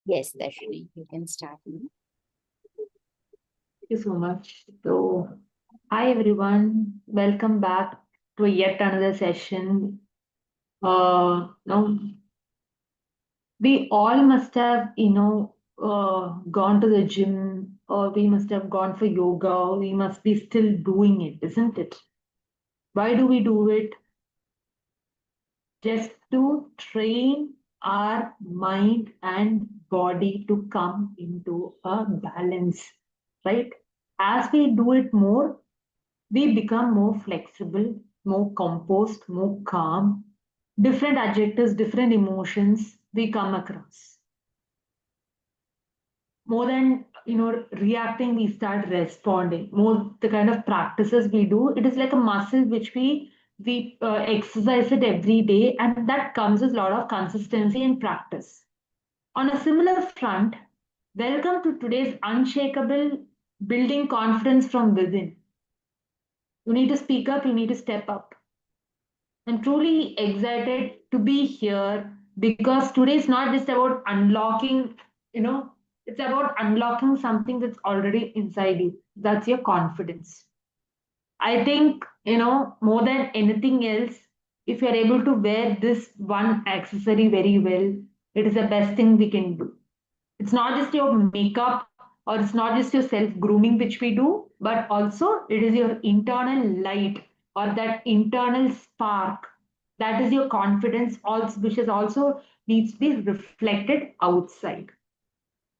Yes, Dharshani, you can start now. Thank you so much. So, hi everyone, welcome back to yet another session. Now we all must have, gone to the gym, or we must have gone for yoga, or we must be still doing it, isn't it? Why do we do it? Just to train our mind and body to come into a balance, right? As we do it more, we become more flexible, more composed, more calm. Different adjectives, different emotions we come across. More than reacting, we start responding. More the kind of practices we do, it is like a muscle which we exercise it every day, and that comes with a lot of consistency and practice. On a similar front, welcome to today's unshakable building confidence from within. You need to speak up, you need to step up. I'm truly excited to be here because today is not just about unlocking, it's about unlocking something that's already inside you. That's your confidence. I think, more than anything else, if you're able to wear this one accessory very well, it is the best thing we can do. It's not just your makeup or it's not just your self grooming which we do, but also it is your internal light or that internal spark. That is your confidence, also, which is also needs to be reflected outside.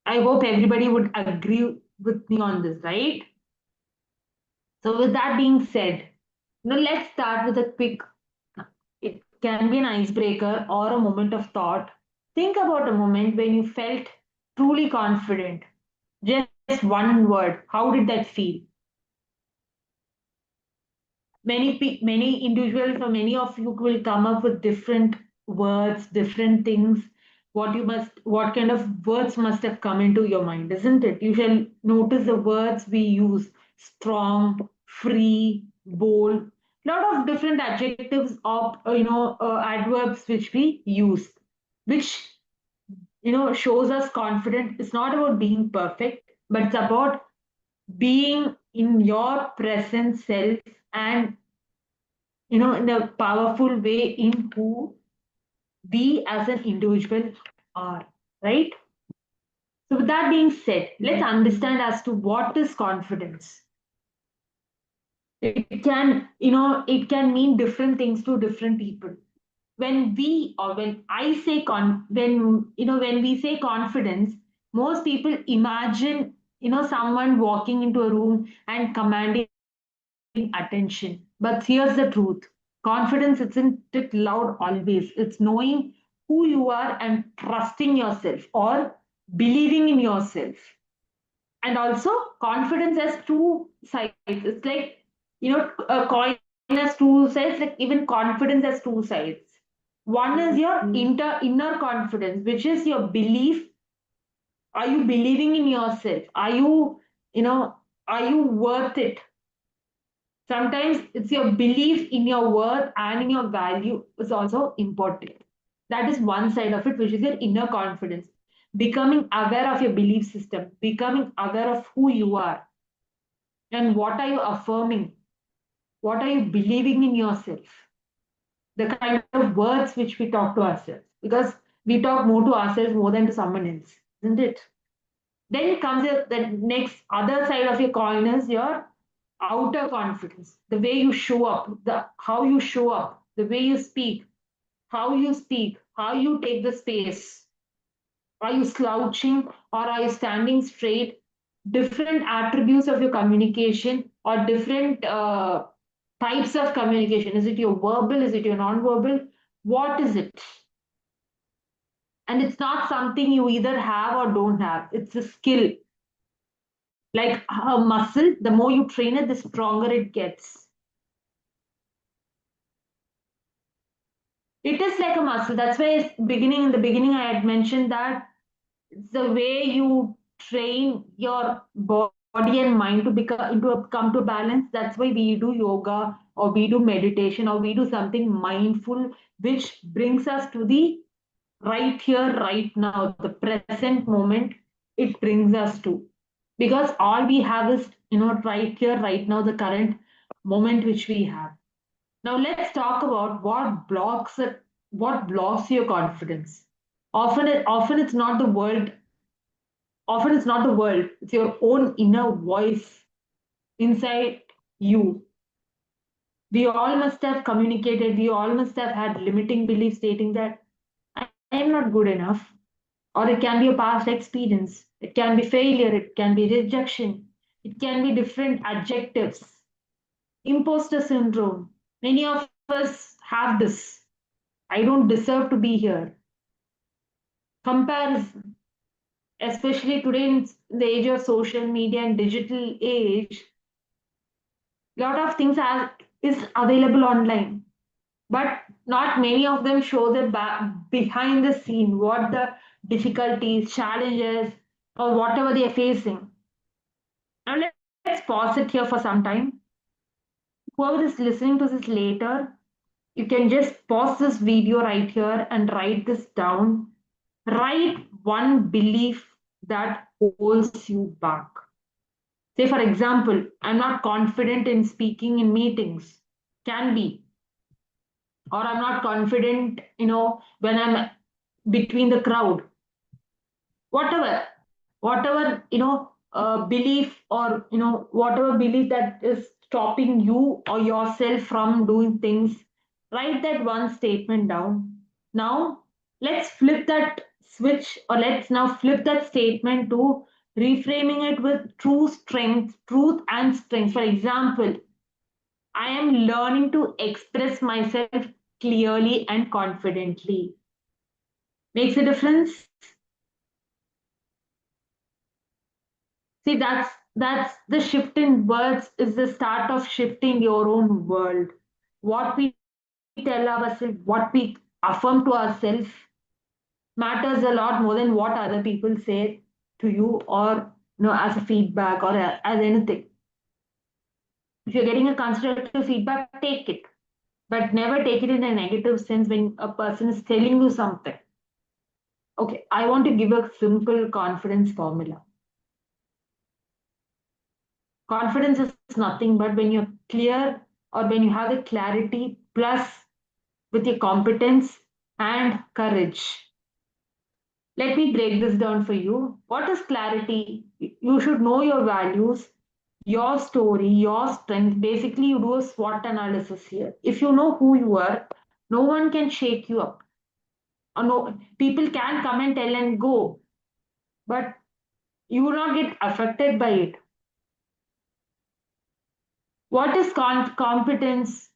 I hope everybody would agree with me on this, right? So, with that being said, let's start with a quick. It can be an icebreaker or a moment of thought. Think about a moment when you felt truly confident. Just one word. How did that feel? Many individuals or many of you will come up with different words, different things. What kind of words must have come into your mind, isn't it? You shall notice the words we use: strong, free, bold. Lot of different adjectives of adverbs which we use, which shows us confident. It's not about being perfect, but it's about being in your present self and in a powerful way in who we as an individual are, right? So with that being said, let's understand as to what is confidence. It can mean different things to different people. When we or when I say con when we say confidence, most people imagine someone walking into a room and commanding attention. But here's the truth: confidence isn't it loud always. It's knowing who you are and trusting yourself or believing in yourself. And also, confidence has two sides. It's like, a coin has two sides, like even confidence has two sides. One is your inner confidence, which is your belief. Are you believing in yourself? You know, are you worth it? Sometimes it's your belief in your worth and in your value is also important. That is one side of it, which is your inner confidence. Becoming aware of your belief system, becoming aware of who you are and what are you affirming, what are you believing in yourself, the kind of words which we talk to ourselves. Because we talk more to ourselves more than to someone else, isn't it? Then comes the next other side of your coin is your outer confidence, the way you show up, the how you show up, the way you speak, how you take the space. Are you slouching or are you standing straight? Different attributes of your communication or different types of communication. Is it your verbal? Is it your non-verbal? What is it? And it's not something you either have or don't have. It's a skill. Like a muscle, the more you train it, the stronger it gets. It is like a muscle. That's why in the beginning, I had mentioned that it's the way you train your body and mind to come to balance. That's why we do yoga or we do meditation or we do something mindful, which brings us to the right here, right now, the present moment it brings us to. Because all we have is, right here, right now, the current moment which we have. Now let's talk about what blocks your confidence. Often it's not the world. Often it's not the world. It's your own inner voice inside you. We all must have communicated. We all must have had limiting beliefs stating that I am not good enough, or it can be a past experience. It can be failure. It can be rejection. It can be different adjectives. Imposter syndrome. Many of us have this. I don't deserve to be here. Comparison, especially today in the age of social media and digital age, a lot of things is available online, but not many of them show the behind the scene, what the difficulties, challenges, or whatever they are facing. Now let's pause it here for some time. Whoever is listening to this later, you can just pause this video right here and write this down. Write one belief that holds you back. Say, for example, I'm not confident in speaking in meetings. Can be. Or I'm not confident, when I'm between the crowd. Whatever, belief, or, whatever belief that is stopping you or yourself from doing things, write that one statement down. Now, let's flip that switch, or let's now flip that statement to reframing it with truth and strength. For example, I am learning to express myself clearly and confidently. Makes a difference? See, that's the shift in words is the start of shifting your own world. What we tell ourselves, what we affirm to ourselves matters a lot more than what other people say to you, or as a feedback, or as anything. If you're getting a constructive feedback, take it, but never take it in a negative sense when a person is telling you something. Okay, I want to give a simple confidence formula. Confidence is nothing but when you're clear, or when you have the clarity plus with your competence and courage. Let me break this down for you. What is clarity? You should know your values, your story, your strength. Basically, you do a SWOT analysis here. If you know who you are, no one can shake you up. Or no, people can come and tell and go, but you will not get affected by it. What is competence?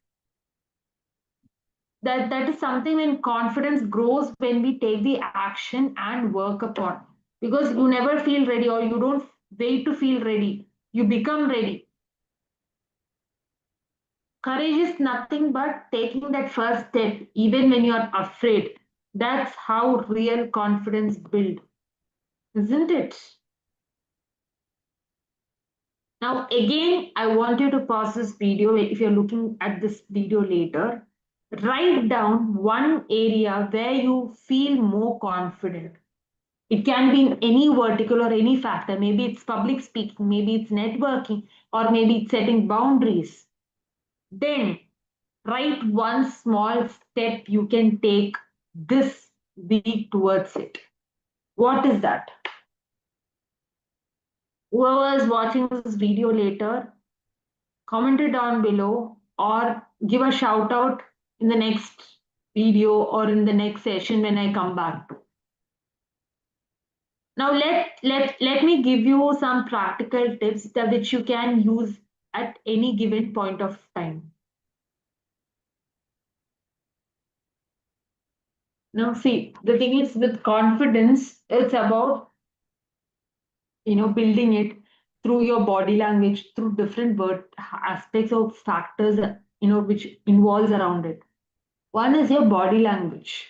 That is something when confidence grows when we take the action and work upon, because you never feel ready, or you don't wait to feel ready, you become ready. Courage is nothing but taking that first step even when you are afraid. That's how real confidence build, isn't it? Now again, I want you to pause this video. If you're looking at this video later, write down one area where you feel more confident. It can be in any vertical or any factor. Maybe it's public speaking, maybe it's networking, or maybe it's setting boundaries. Then write one small step you can take this week towards it. What is that? Whoever is watching this video later, comment it down below, or give a shout out in the next video or in the next session when I come back to. Now let me give you some practical tips that which you can use at any given point of time. Now see, the thing is with confidence, it's about building it through your body language, through different word aspects of factors which involves around it. One is your body language.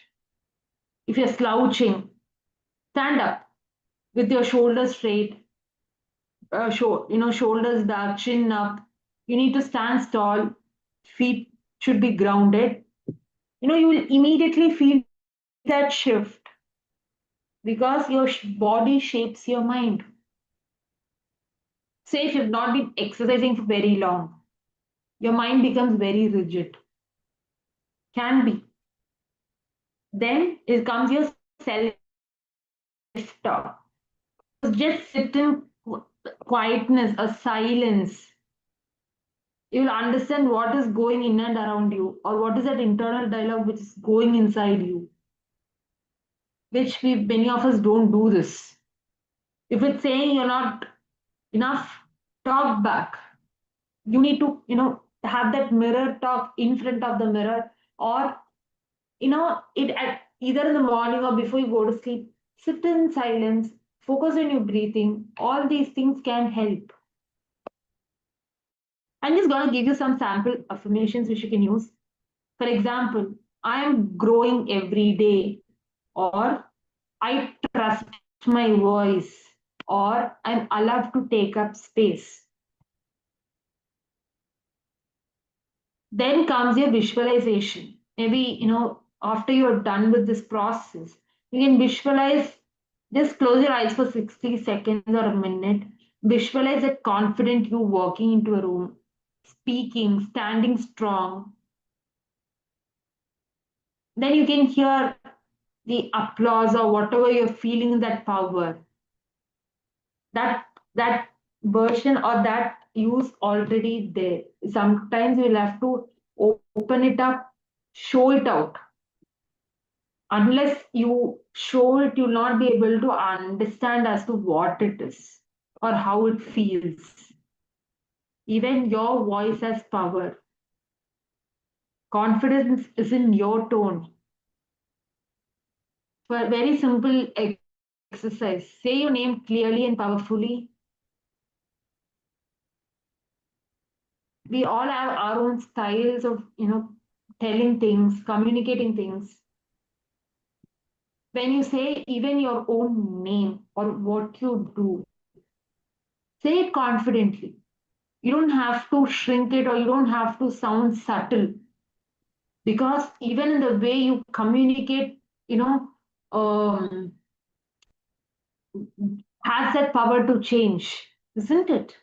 If you're slouching, stand up with your shoulders straight, shoulders back, chin up. You need to stand tall, feet should be grounded. You will immediately feel that shift. because your body shapes your mind. Say if you've not been exercising for very long, your mind becomes very rigid. Can be. Then it comes your self-talk. Just sit in quietness, a silence. You will understand what is going in and around you, or what is that internal dialogue which is going inside you, which many of us don't do this. If it's saying you're not enough, talk back. You need to, have that mirror talk in front of the mirror, or, it at either in the morning or before you go to sleep, sit in silence, focus on your breathing. All these things can help. I'm just going to give you some sample affirmations which you can use. For example, I am growing every day, or I trust my voice, or I'm allowed to take up space. Then comes your visualization. Maybe, after you're done with this process, you can visualize, just close your eyes for 60 seconds or a minute. Visualize that confident you walking into a room, speaking, standing strong. Then you can hear the applause or whatever you're feeling in that power. That version or that use already there. Sometimes we'll have to open it up, show it out. Unless you show it, you'll not be able to understand as to what it is or how it feels. Even your voice has power. Confidence is in your tone. For a very simple exercise, say your name clearly and powerfully. We all have our own styles of, telling things, communicating things. When you say even your own name or what you do, say it confidently. You don't have to shrink it, or you don't have to sound subtle, because even in the way you communicate, um, has that power to change, isn't it?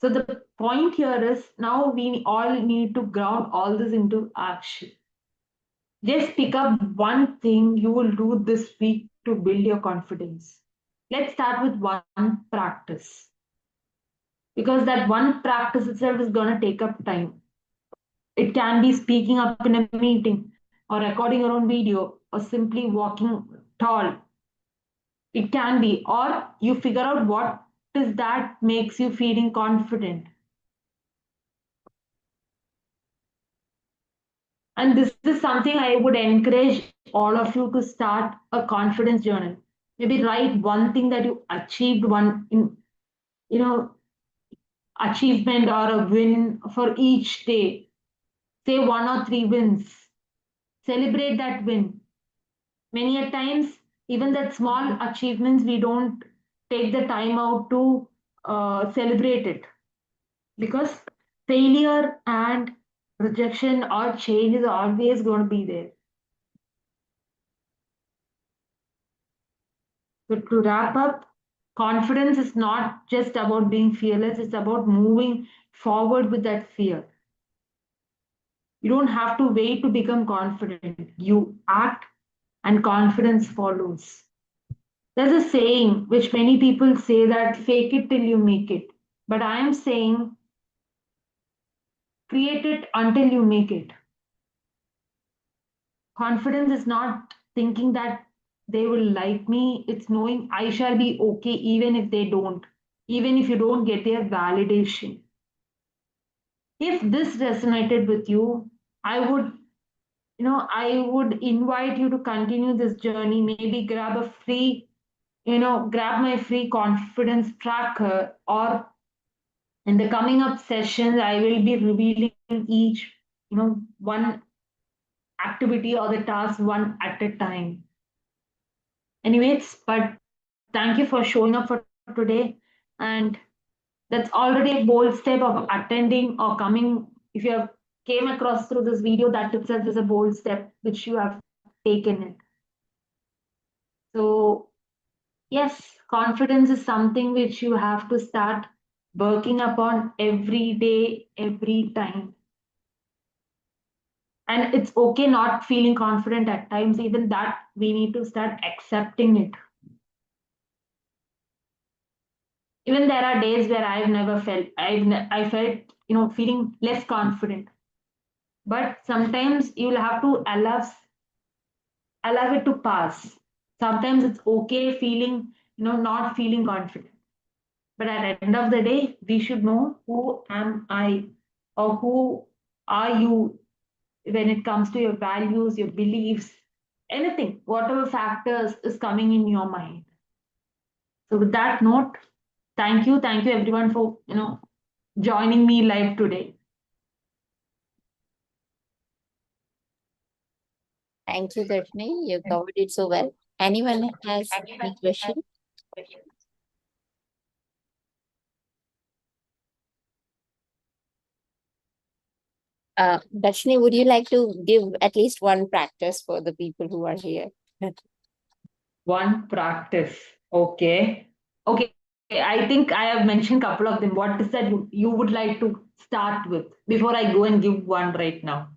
So the point here is, now we all need to ground all this into action. Just pick up one thing you will do this week to build your confidence. Let's start with one practice, because that one practice itself is going to take up time. It can be speaking up in a meeting, or recording your own video, or simply walking tall. It can be, or you figure out what is that makes you feeling confident. And this is something I would encourage all of you to start a confidence journal. Maybe write one thing that you achieved, one in, you know, achievement or a win for each day. Say 1 or 3 wins. Celebrate that win. Many a times, even that small achievements, we don't take the time out to celebrate it, because failure and rejection or change is always going to be there. So to wrap up, confidence is not just about being fearless, it's about moving forward with that fear. You don't have to wait to become confident. You act and confidence follows. There's a saying which many people say, that fake it till you make it. But I am saying create it until you make it. Confidence is not thinking that they will like me, it's knowing I shall be okay even if they don't, even if you don't get their validation. If this resonated with you, I would, I would invite you to continue this journey. Maybe grab my free confidence tracker, or in the coming up sessions, I will be revealing each, one activity or the task one at a time. Anyways, but thank you for showing up for today. And that's already a bold step of attending or coming. If you have came across through this video, that itself is a bold step which you have taken it. Yes, confidence is something which you have to start working upon every day, every time. And it's okay not feeling confident at times, even that we need to start accepting it. Even there are days where I've never felt, I felt, feeling less confident. But sometimes you'll have to allow it to pass. Sometimes it's okay feeling, not feeling confident. But at the end of the day, we should know who am I or who are you when it comes to your values, your beliefs, anything, whatever factors is coming in your mind. So with that note, thank you everyone for joining me live today. Thank you, Dharshani. You covered it so well. Anyone has any question? Dharshani, would you like to give at least one practice for the people who are here? One practice. Okay. Okay. I think I have mentioned a couple of them. What is that you would like to start with before I go and give one right now?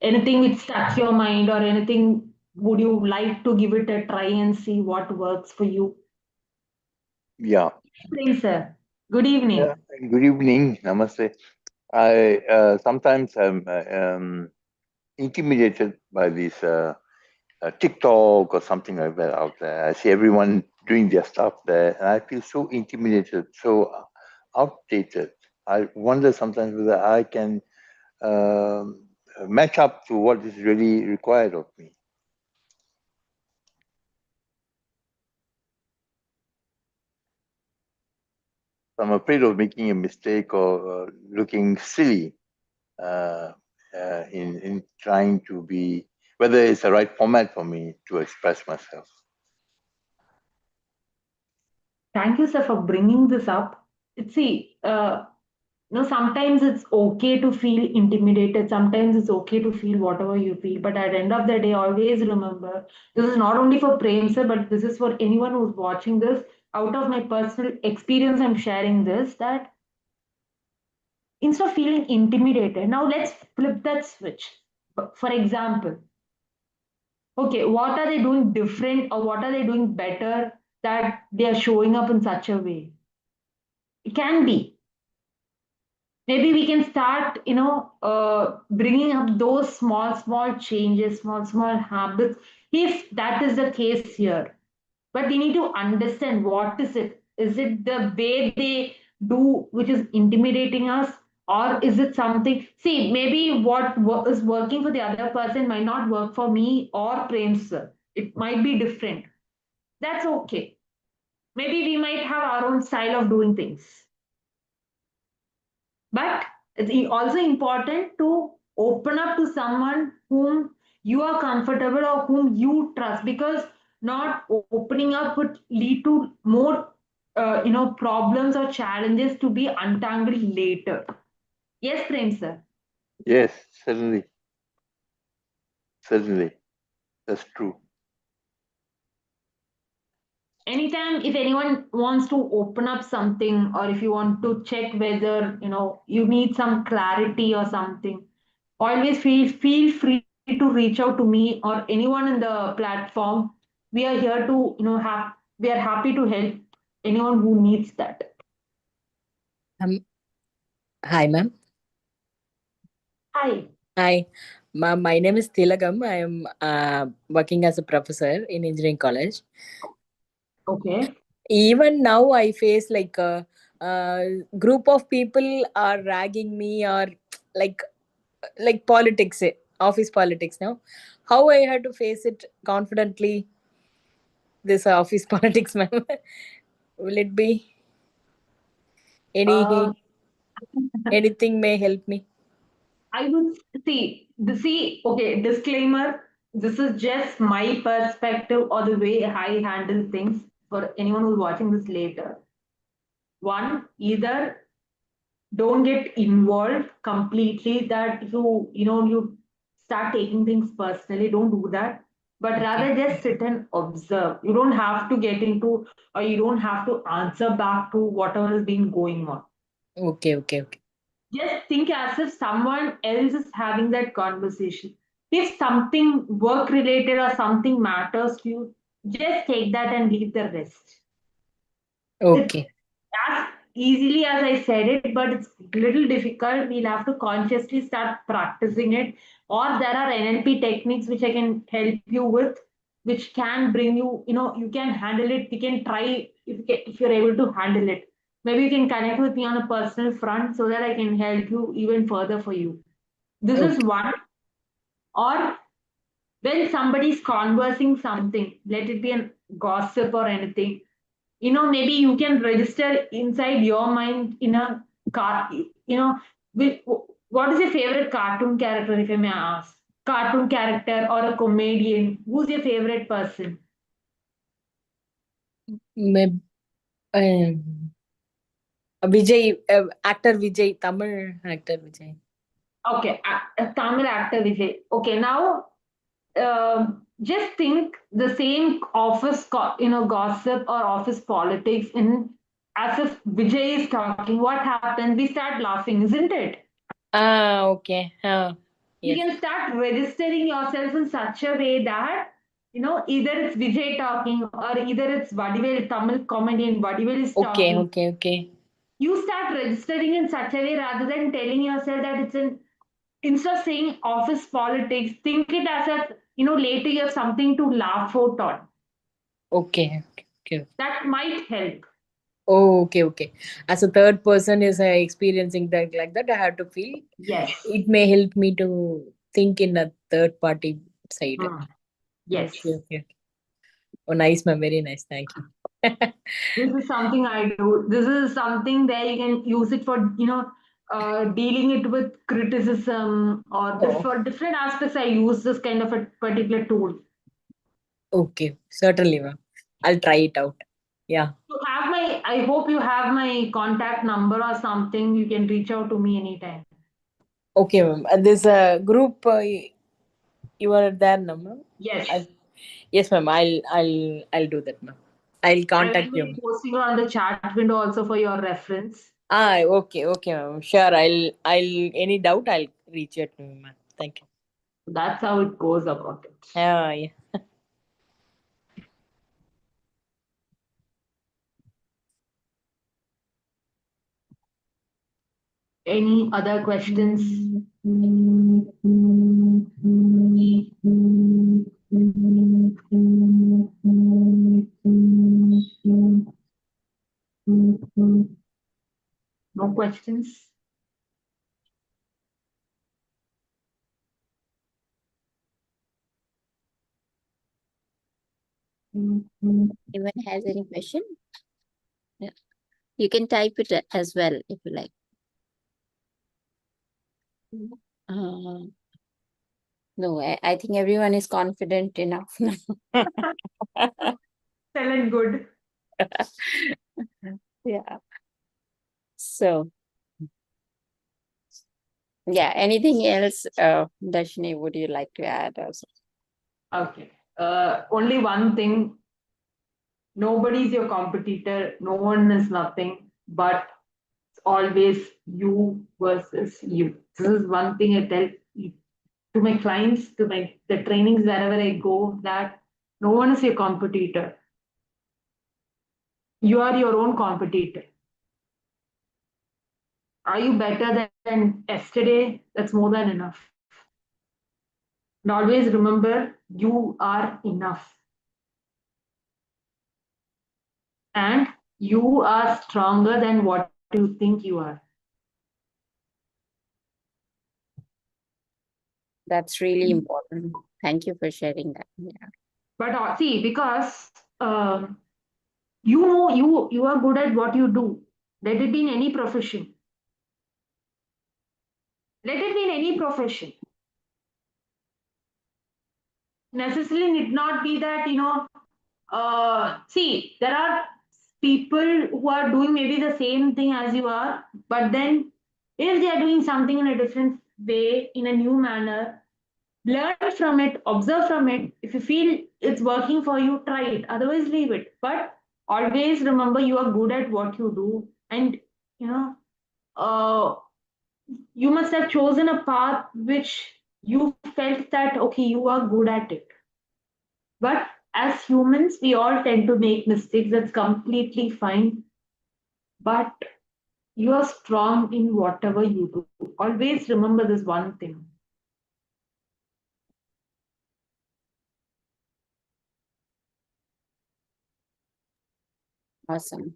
Anything which stuck your mind or anything would you like to give it a try and see what works for you? Yeah. Please, sir. Good Yeah. evening. Good evening. Namaste. I sometimes am intimidated by this TikTok or something like that out there. I see everyone doing their stuff there, and I feel so intimidated, so outdated. I wonder sometimes whether I can um, match up to what is really required of me. I'm afraid of making a mistake or looking silly uh, in trying to be, whether it's the right format for me to express myself. Thank you, sir, for bringing this up. See, sometimes it's okay to feel intimidated. Sometimes it's okay to feel whatever you feel. But at the end of the day, always remember this is not only for Prem, sir, but this is for anyone who's watching this. Out of my personal experience, I'm sharing this that instead of feeling intimidated, now let's flip that switch. For example, okay, what are they doing different or what are they doing better that they are showing up in such a way? It can be. Maybe we can start, bringing up those small changes, small habits, if that is the case here. But we need to understand what is it. Is it the way they do, which is intimidating us? Or is it something? See, maybe what is working for the other person might not work for me or Prem sir. It might be different. That's okay. Maybe we might have our own style of doing things. But it's also important to open up to someone whom you are comfortable or whom you trust, because not opening up would lead to more problems or challenges to be untangled later. Yes, Prem sir. Yes, certainly, certainly, that's true. Anytime if anyone wants to open up something, or if you want to check whether you need some clarity or something, always feel free to reach out to me or anyone in the platform. We are here to have we are happy to help anyone who needs that. Um, Hi, ma'am. Hi. Hi, ma'am. My name is Tilagam. I am working as a professor in engineering college. Okay. Even now, I face like a group of people are ragging me or like politics, office politics. Now, how I had to face it confidently? This office politics, ma'am. Will it be uh, any anything may help me? I would see, okay, disclaimer, this is just my perspective or the way I handle things. For anyone who's watching this later, one, either don't get involved completely that you start taking things personally. Don't do that. but Okay. rather just sit and observe. You don't have to get into, or you don't have to answer back to whatever has been going on. Okay. Okay. Okay. Just think as if someone else is having that conversation. If something work related or something matters to you, just take that and leave the rest. It's Okay. as easily as I said it, but it's little difficult. We'll have to consciously start practicing it. Or there are NLP techniques which I can help you with, which can bring you, you can handle it. You can try if you're able to handle it. Maybe you can connect with me on a personal front so that I can help you even further for you. This is Okay. one. Or when somebody's conversing something, let it be a gossip or anything, maybe you can register inside your mind in a car, what is your favorite cartoon character, if I may ask? Cartoon character or a comedian? Who's your favorite person? Maybe, Vijay, actor Vijay, Tamil actor Vijay. Okay, a Tamil actor Vijay. Okay, now just think the same office, gossip or office politics in as if Vijay is talking. What happens? We start laughing, isn't it? Ah, okay. You Yes. can start registering yourself in such a way that either it's Vijay talking or either it's Vadivel, Tamil comedian Vadivel is Okay. talking. Okay. Okay. You start registering in such a way rather than telling yourself that it's an instead of saying office politics, think it as a later you have something to laugh out on. Okay. Okay. Okay. That might help. Oh, okay. Okay. As a third person is experiencing that like that, I have to feel Yes. it may help me to think in a third party side. Hmm. Yes. Okay. Okay. Oh, nice, ma'am. Very nice. Thank you. This is something I do. This is something where you can use it for, dealing it with criticism or Oh, for different aspects. I use this kind of a particular tool. okay. Certainly, ma'am. I'll try it out. Yeah. I hope you have my contact number or something. You can reach out to me anytime. Okay, ma'am. This group you are there, no, ma'am? Yes. Yes, ma'am. I'll do that, ma'am. I'll I contact will you, be ma'am. posting on the chat window also for your reference. Ah, okay, okay, ma'am. Sure. I'll any doubt I'll reach out to you, ma'am. Thank you. That's how it goes about it. Yeah. Any other questions? No questions? Anyone has any question? Yeah. You can type it as well if you like. Uh, no, I think everyone is confident enough now. Well and good. Yeah. So, yeah, anything else, Darshini, would you like to add also? Okay. Only one thing. Nobody's your competitor. No one is nothing, but it's always you versus you. This is one thing I tell to my clients, to the trainings wherever I go, that no one is your competitor. You are your own competitor. Are you better than yesterday? That's more than enough. And always remember, you are enough. And you are stronger than what you think you are. That's really important. Thank you for sharing that. Yeah. But see, because you know you are good at what you do. Let it be in any profession. Let it be in any profession. Necessarily need not be that see, there are people who are doing maybe the same thing as you are, but then if they are doing something in a different way, in a new manner, Learn from it, observe from it. If you feel it's working for you, try it. Otherwise, leave it. But always remember you are good at what you do. And, you know, uh, you must have chosen a path which you felt that, okay, you are good at it. But as humans, we all tend to make mistakes. That's completely fine. But you are strong in whatever you do. Always remember this one thing. Awesome.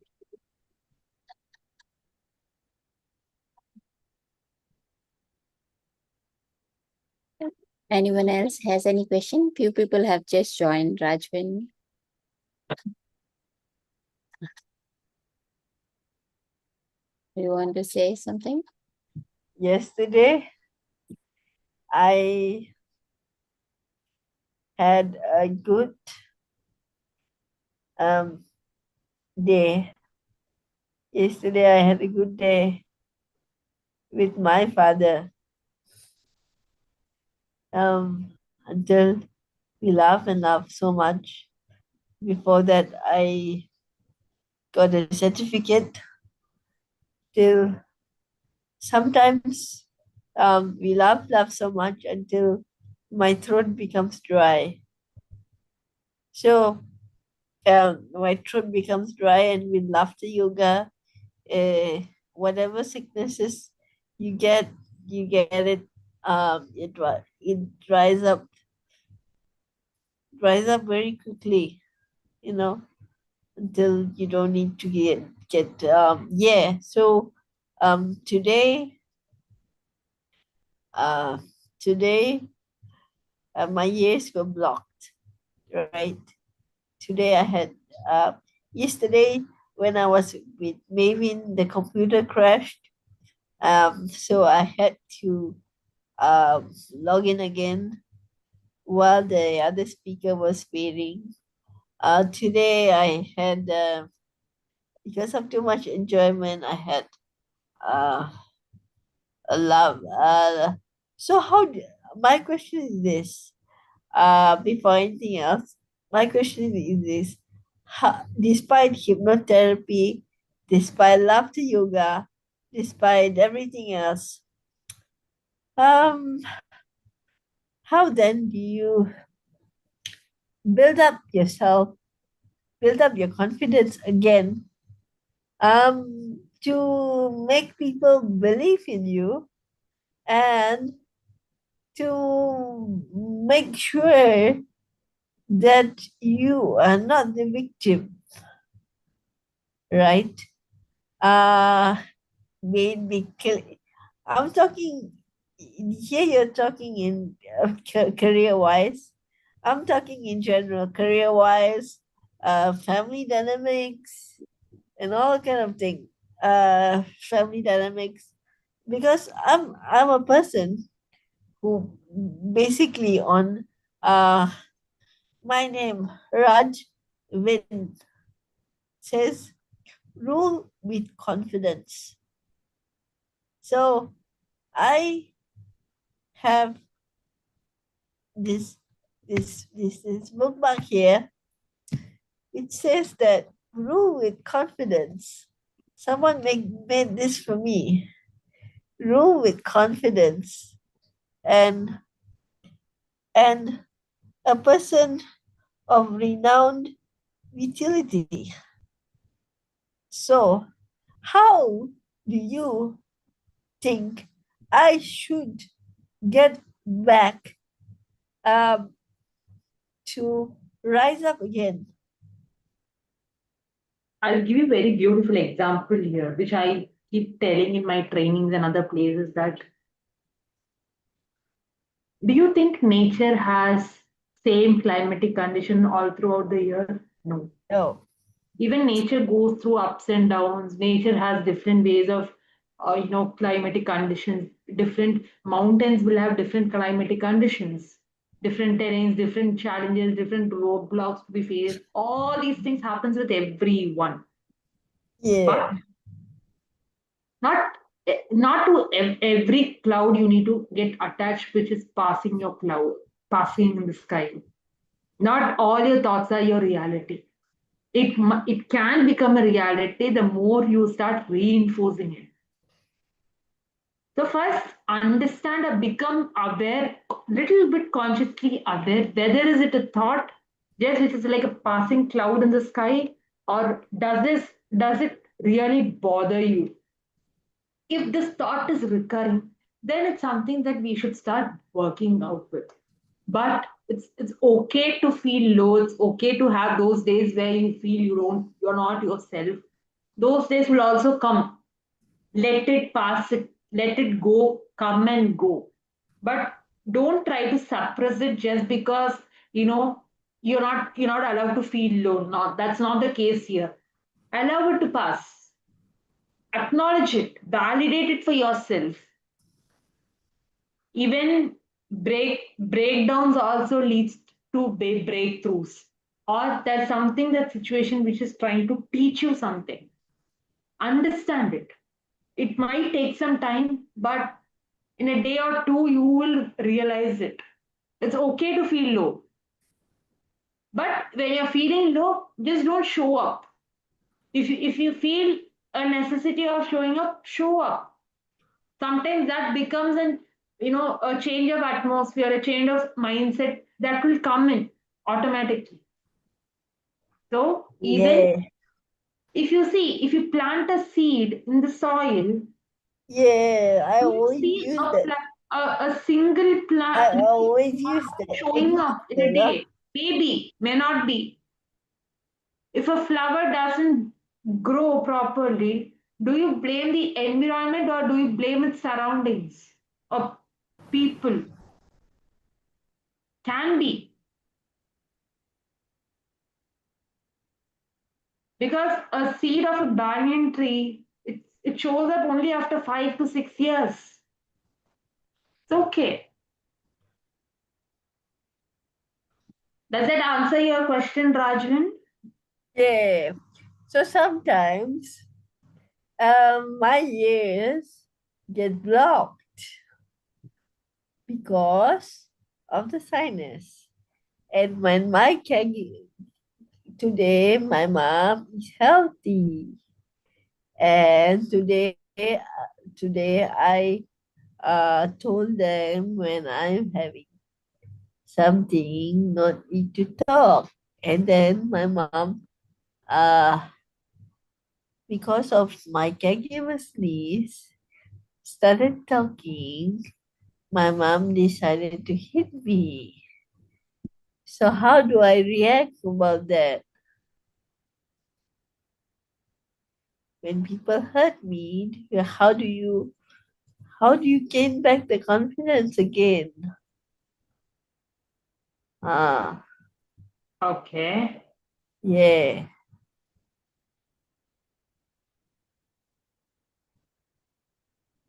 Anyone else has any question? Few people have just joined. Rajvin, you want to say something? Yesterday, I had a good day. Yesterday, I had a good day with my father until we laughed and laughed so much. Before that, I got a certificate. Till sometimes we laugh so much until my throat becomes dry. So my throat becomes dry, and with laughter yoga, whatever sicknesses you get, you get it. It dries up very quickly. You know, until you don't need to get yeah. So today uh today my ears were blocked, right? Today I had yesterday when I was with Mavin, the computer crashed. So I had to log in again while the other speaker was failing. Today I had, because of too much enjoyment, I had uh, a love. So my question is this, before anything else, my question is this. Despite hypnotherapy, despite laughter yoga, despite everything else, um, how then do you build up yourself, build up your confidence again, to make people believe in you and to make sure that you are not the victim, right? Uh, Maybe I'm talking here, you're talking in career wise. I'm talking in general, career wise, family dynamics, and all kind of thing. Family dynamics, because I'm a person who basically on my name Raj Vin says rule with confidence. So I have this this bookmark here. It says that rule with confidence. Someone made this for me. Rule with confidence, and and a person of renowned utility. So, how do you think I should get back um, to rise up again? I'll give you a very beautiful example here, which I keep telling in my trainings and other places that do you think nature has same climatic condition all throughout the year? No. No. Even nature goes through ups and downs. Nature has different ways of, climatic conditions. Different mountains will have different climatic conditions, different terrains, different challenges, different roadblocks to be faced. All these things happens with everyone. Yeah. But not not to every cloud you need to get attached, which is passing your cloud, passing in the sky. Not all your thoughts are your reality. It can become a reality the more you start reinforcing it. So first, understand or become aware, little bit consciously aware, whether is it a thought, just which is like a passing cloud in the sky, or does it really bother you? If this thought is recurring, then it's something that we should start working out with. But it's okay to feel low. It's okay to have those days where you feel you're not yourself. Those days will also come. Let it pass, let it go, come and go. But don't try to suppress it just because you're not allowed to feel low. Not That's not the case here. Allow it to pass. Acknowledge it, validate it for yourself. Even breakdowns also leads to breakthroughs, or there's something, that situation which is trying to teach you something. Understand it. It might take some time, but in a day or two you will realize it. It's okay to feel low, but when you're feeling low, just don't show up. If you feel a necessity of showing up, show up. Sometimes that becomes a change of atmosphere, a change of mindset that will come in automatically. So even Yeah, if you plant a seed in the soil, yeah. I you will always see use that. a single I plant always use that. showing up in a Exactly. day. Maybe, may not be. If a flower doesn't grow properly, do you blame the environment or do you blame its surroundings or people? Can be. Because a seed of a banyan tree, it shows up only after 5 to 6 years. It's okay. Does that answer your question, Rajvan? Yeah. So sometimes my ears get blocked because of the sinus. And when my today my mom is healthy, and today I told them when I'm having something not need to talk, and then my mom uh because of my caregiver's niece started talking, my mom decided to hit me. So how do I react about that? When people hurt me, how do you gain back the confidence again? Ah, Okay. yeah.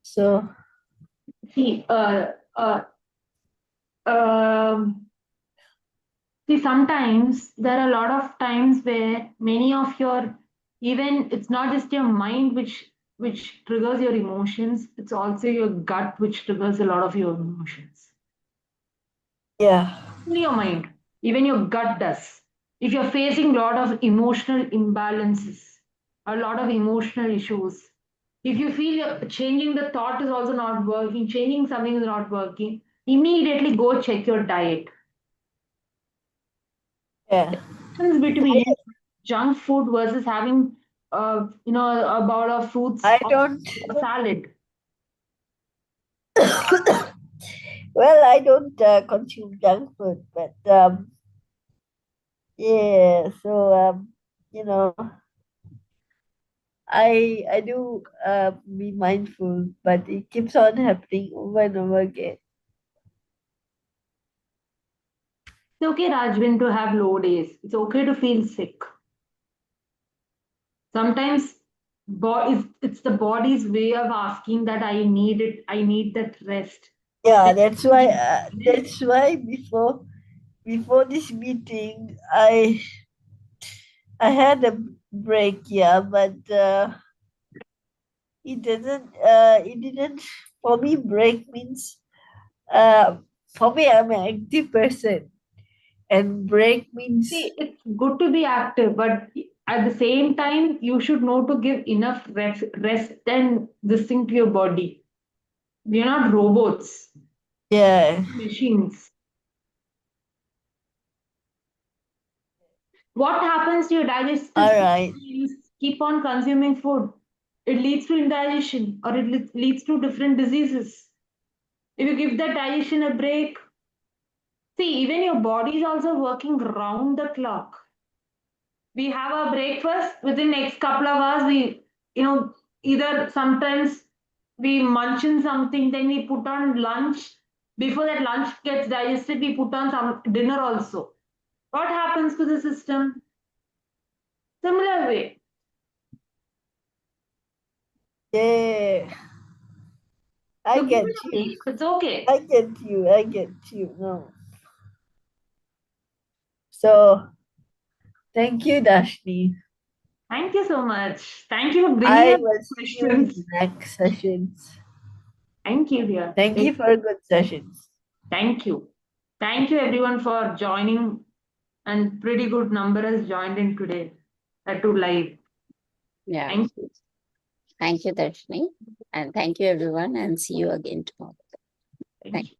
So See, um, sometimes there are a lot of times where many of your, even it's not just your mind which triggers your emotions, it's also your gut which triggers a lot of your emotions. yeah, Only your mind, even your gut does. If you're facing a lot of emotional imbalances, a lot of emotional issues, if you feel changing the thought is also not working, changing something is not working, immediately go check your diet. yeah. Difference between junk food versus having a bowl of fruits I or don't. a salad. Well, I don't consume junk food, but yeah. So you know, I do be mindful, but it keeps on happening over and over again. It's okay, Rajvin, to have low days. It's okay to feel sick. Sometimes it's the body's way of asking that I need it, I need that rest. Yeah, that's why. That's why before this meeting, I had a break. Yeah, but it didn't, for me, break means, for me, I'm an active person. And break means, See, it's good to be active, but at the same time, you should know to give enough rest and this thing to your body. We are not robots, yeah, machines. What happens to your digestive all system right. when you keep on consuming food? It leads to indigestion or it leads to different diseases. If you give that digestion a break, see, even your body is also working round the clock. We have our breakfast within next couple of hours. We, either sometimes we munch in something, then we put on lunch. Before that lunch gets digested, we put on some dinner also. What happens to the system? Similar way. Yeah, I So give get it a you. break. It's okay. I get you. I get you. No. So, thank you, Dharshani. Thank you so much. Thank you for bringing I up will see you in questions. the next sessions. Thank you, dear. Thank you for good sessions. Thank you. Thank you, everyone, for joining. And pretty good number has joined in today to live. Yeah. Thank you. Thank you, Darshini. And thank you, everyone. And see you again tomorrow. Thank you.